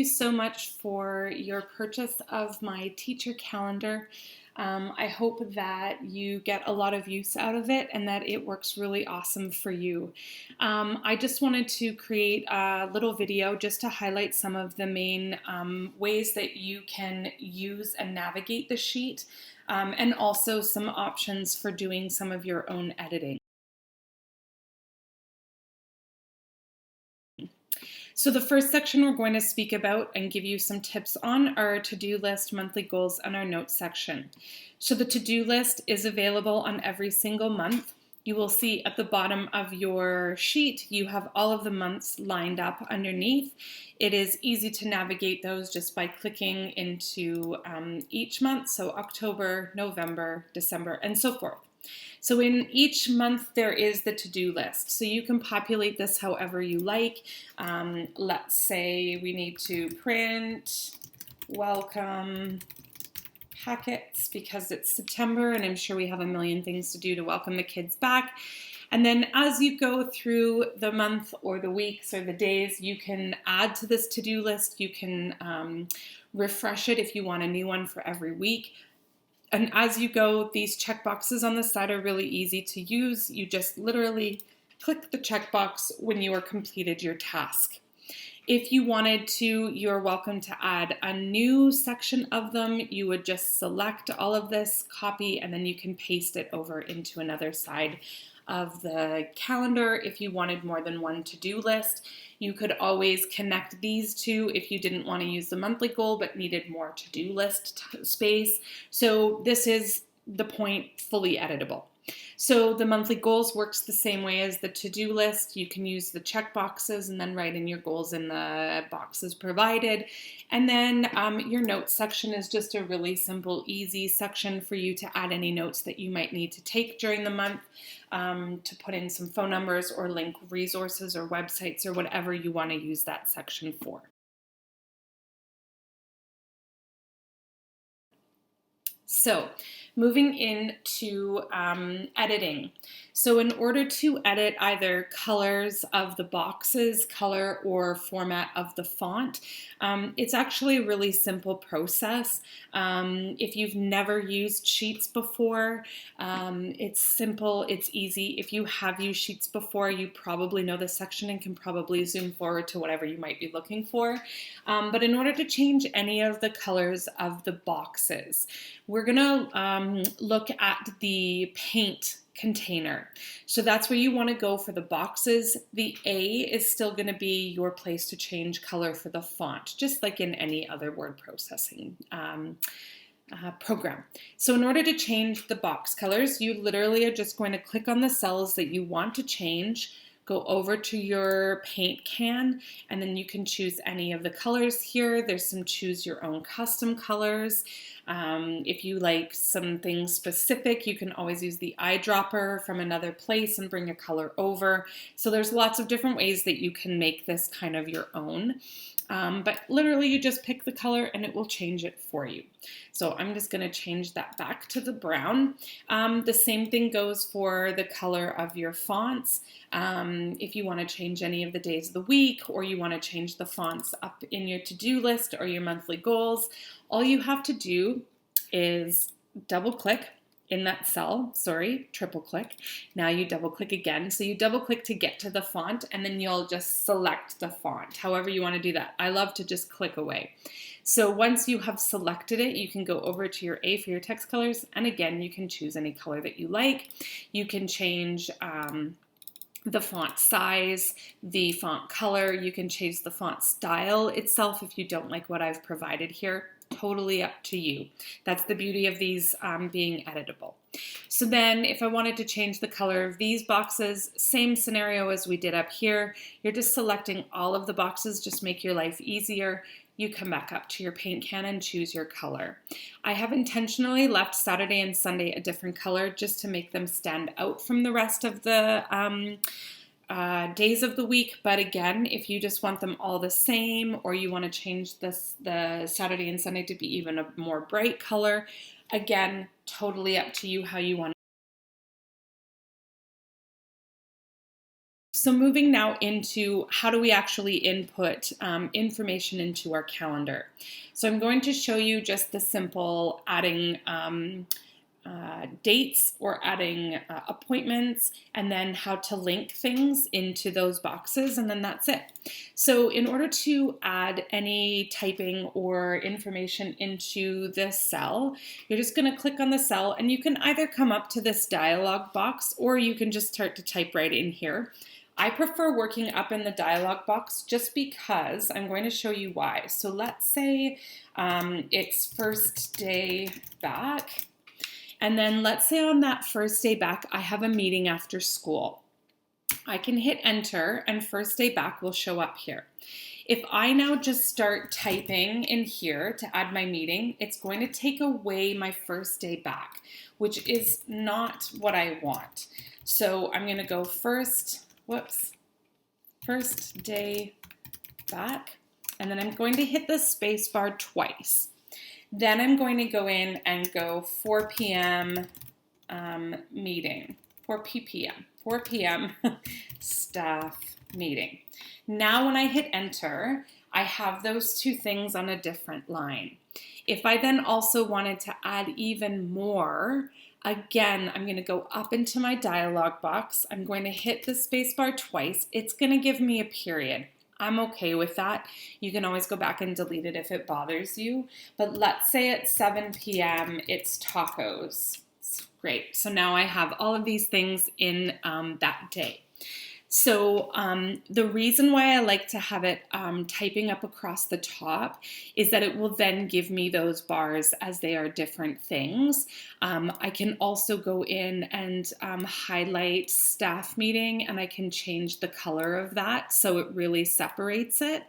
you so much for your purchase of my teacher calendar. I hope that you get a lot of use out of it and that it works really awesome for you. I just wanted to create a little video just to highlight some of the main ways that you can use and navigate the sheet, and also some options for doing some of your own editing. So the first section we're going to speak about and give you some tips on are our to-do list, monthly goals, and our notes section. So the to-do list is available on every single month. You will see at the bottom of your sheet, you have all of the months lined up underneath. It is easy to navigate those just by clicking into each month, so October, November, December, and so forth. So in each month, there is the to-do list. So you can populate this however you like. Let's say we need to print welcome packets because it's September and I'm sure we have a million things to do to welcome the kids back. And then as you go through the month or the weeks or the days, you can add to this to-do list. You can refresh it if you want a new one for every week. And as you go, these checkboxes on the side are really easy to use. You just literally click the checkbox when you are completed your task. If you wanted to, you're welcome to add a new section of them. You would just select all of this, copy, and then you can paste it over into another side of the calendar. If you wanted more than one to-do list, you could always connect these two if you didn't want to use the monthly goal but needed more to-do list space. So this is the point, fully editable. So the monthly goals works the same way as the to-do list. You can use the check boxes and then write in your goals in the boxes provided. And then your notes section is just a really simple, easy section for you to add any notes that you might need to take during the month, to put in some phone numbers or link resources or websites or whatever you want to use that section for. So moving into editing. So in order to edit either colors of the boxes, color or format of the font, it's actually a really simple process. If you've never used Sheets before, it's simple, it's easy. If you have used Sheets before, you probably know this section and can probably zoom forward to whatever you might be looking for. But in order to change any of the colors of the boxes, we're going to look at the paint container. So that's where you want to go for the boxes. The A is still going to be your place to change color for the font, just like in any other word processing program. So in order to change the box colors, you literally are just going to click on the cells that you want to change, go over to your paint can, and then you can choose any of the colors here. There's some choose your own custom colors. If you like something specific, you can always use the eyedropper from another place and bring a color over. So there's lots of different ways that you can make this kind of your own. But literally you just pick the color and it will change it for you. So I'm just going to change that back to the brown. The same thing goes for the color of your fonts. If you want to change any of the days of the week, or you want to change the fonts up in your to-do list or your monthly goals, all you have to do is double click in that cell, triple click. Now you double click again. So you double click to get to the font and then you'll just select the font, however you want to do that. I love to just click away. So once you have selected it, you can go over to your A for your text colors. And again, you can choose any color that you like. You can change the font size, the font color. You can change the font style itself if you don't like what I've provided here. Totally up to you. That's the beauty of these being editable. So then if I wanted to change the color of these boxes, same scenario as we did up here. You're just selecting all of the boxes, just make your life easier. You come back up to your paint can and choose your color. I have intentionally left Saturday and Sunday a different color just to make them stand out from the rest of the days of the week. But again, if you just want them all the same, or you want to change the Saturday and Sunday to be even a more bright color, again, totally up to you how you want. So moving now into how do we actually input information into our calendar. So I'm going to show you just the simple adding dates or adding appointments, and then how to link things into those boxes, and then that's it. So in order to add any typing or information into this cell, you're just going to click on the cell, and you can either come up to this dialog box or you can just start to type right in here. I prefer working up in the dialog box just because I'm going to show you why. So let's say it's first day back. And then let's say on that first day back, I have a meeting after school. I can hit enter and first day back will show up here. If I now just start typing in here to add my meeting, it's going to take away my first day back, which is not what I want. So I'm going to go first day back, and then I'm going to hit the space bar twice. Then I'm going to go in and go 4 p.m. Meeting, 4 p.m. staff meeting. Now when I hit enter, I have those two things on a different line. If I then also wanted to add even more, again, I'm going to go up into my dialog box. I'm going to hit the space bar twice. It's going to give me a period. I'm okay with that. You can always go back and delete it if it bothers you. But let's say at 7 p.m. it's tacos. It's great. So now I have all of these things in that day. So the reason why I like to have it typing up across the top is that it will then give me those bars as they are different things. I can also go in and highlight staff meeting, and I can change the color of that so it really separates it.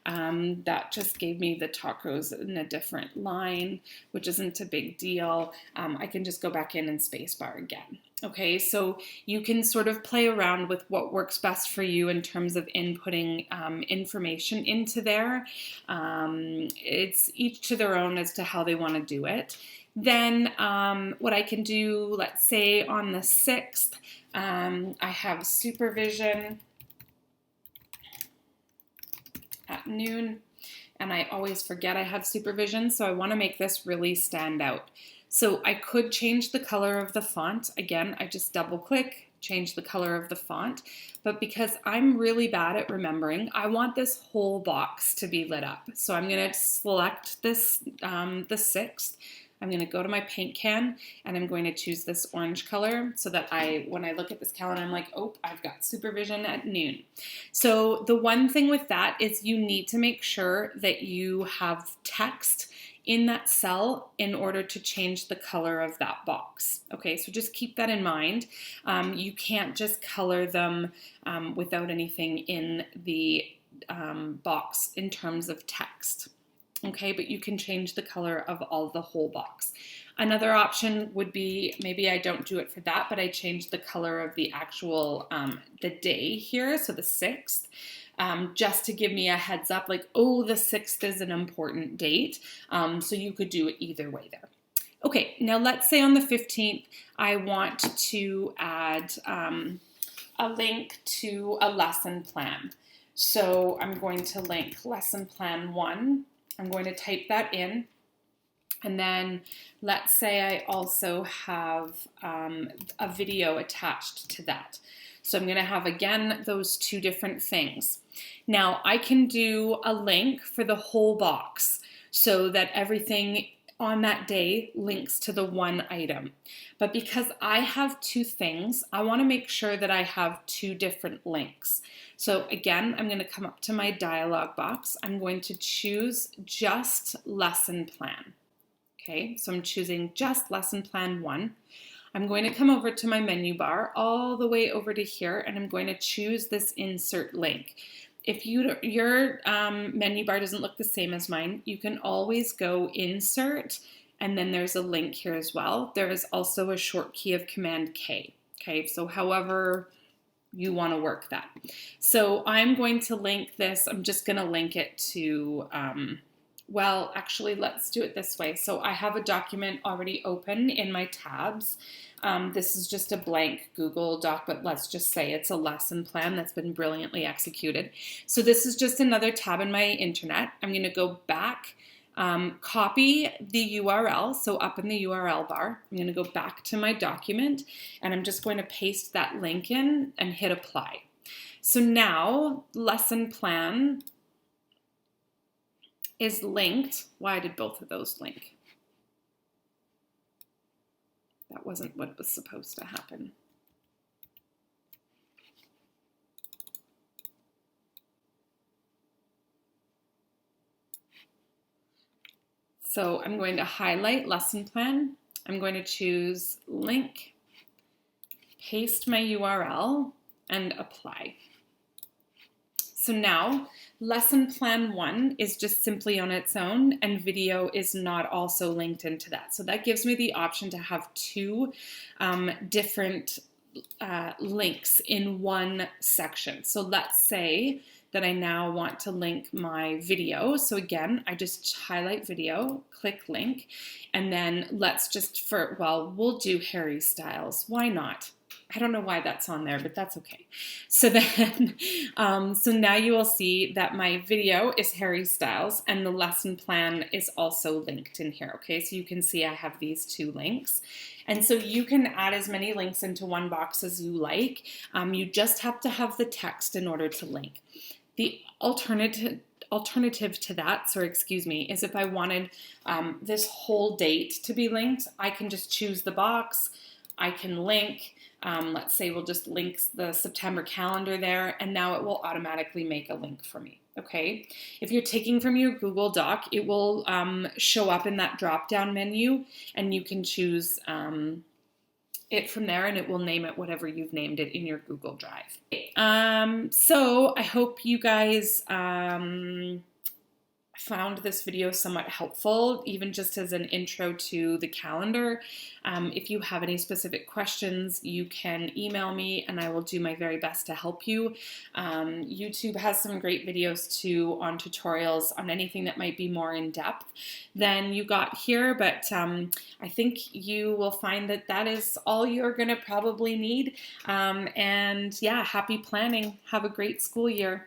That just gave me the tacos in a different line, which isn't a big deal. I can just go back in and spacebar again. Okay, so you can sort of play around with what works best for you in terms of inputting information into there. It's each to their own as to how they want to do it. Then what I can do, let's say on the 6th, I have supervision at noon, and I always forget I have supervision, so I want to make this really stand out. So I could change the color of the font. Again, I just double click, change the color of the font, but because I'm really bad at remembering, I want this whole box to be lit up. So I'm going to select this, the 6th. I'm going to go to my paint can, and I'm going to choose this orange color so that when I look at this calendar, I'm like, oh, I've got supervision at noon. So the one thing with that is you need to make sure that you have text in that cell in order to change the color of that box. Okay, so just keep that in mind. You can't just color them without anything in the box in terms of text. Okay, but you can change the color of the whole box. Another option would be, maybe I don't do it for that, but I change the color of the actual, the day here, so the 6th, just to give me a heads up, like, oh, the 6th is an important date. So you could do it either way there. Okay, now let's say on the 15th, I want to add a link to a lesson plan. So I'm going to link lesson plan 1. I'm going to type that in, and then let's say I also have a video attached to that. So I'm going to have, again, those two different things. Now I can do a link for the whole box so that everything on that day links to the one item. But because I have two things, I want to make sure that I have two different links. So again, I'm going to come up to my dialog box. I'm going to choose just lesson plan. Okay, so I'm choosing just lesson plan 1. I'm going to come over to my menu bar all the way over to here, and I'm going to choose this insert link. If your menu bar doesn't look the same as mine, you can always go insert, and then there's a link here as well. There is also a short key of Command K. Okay, so however you want to work that. So I'm going to link this. I'm just going to link it to Well, actually, let's do it this way. So I have a document already open in my tabs. This is just a blank Google Doc, but let's just say it's a lesson plan that's been brilliantly executed. So this is just another tab in my internet. I'm going to go back, copy the URL. So up in the URL bar, I'm going to go back to my document, and I'm just going to paste that link in and hit apply. So now lesson plan is linked. Why did both of those link? That wasn't what was supposed to happen. So I'm going to highlight lesson plan. I'm going to choose link, paste my URL, and apply. So now lesson plan 1 is just simply on its own, and video is not also linked into that. So that gives me the option to have two different links in one section. So let's say that I now want to link my video. So again, I just highlight video, click link, and then let's just we'll do Harry Styles. Why not? I don't know why that's on there, but that's okay. So then, so now you will see that my video is Harry Styles and the lesson plan is also linked in here. Okay, so you can see I have these two links. And so you can add as many links into one box as you like. You just have to have the text in order to link. The alternative to that, is if I wanted this whole date to be linked, I can just choose the box. I can link, let's say we'll just link the September calendar there, and now it will automatically make a link for me, okay? If you're taking from your Google Doc, it will show up in that drop-down menu, and you can choose it from there, and it will name it whatever you've named it in your Google Drive. So I hope you guys found this video somewhat helpful, even just as an intro to the calendar. If you have any specific questions, you can email me and I will do my very best to help you. YouTube has some great videos too on tutorials on anything that might be more in depth than you got here, but I think you will find that that is all you're going to probably need. And yeah, happy planning. Have a great school year.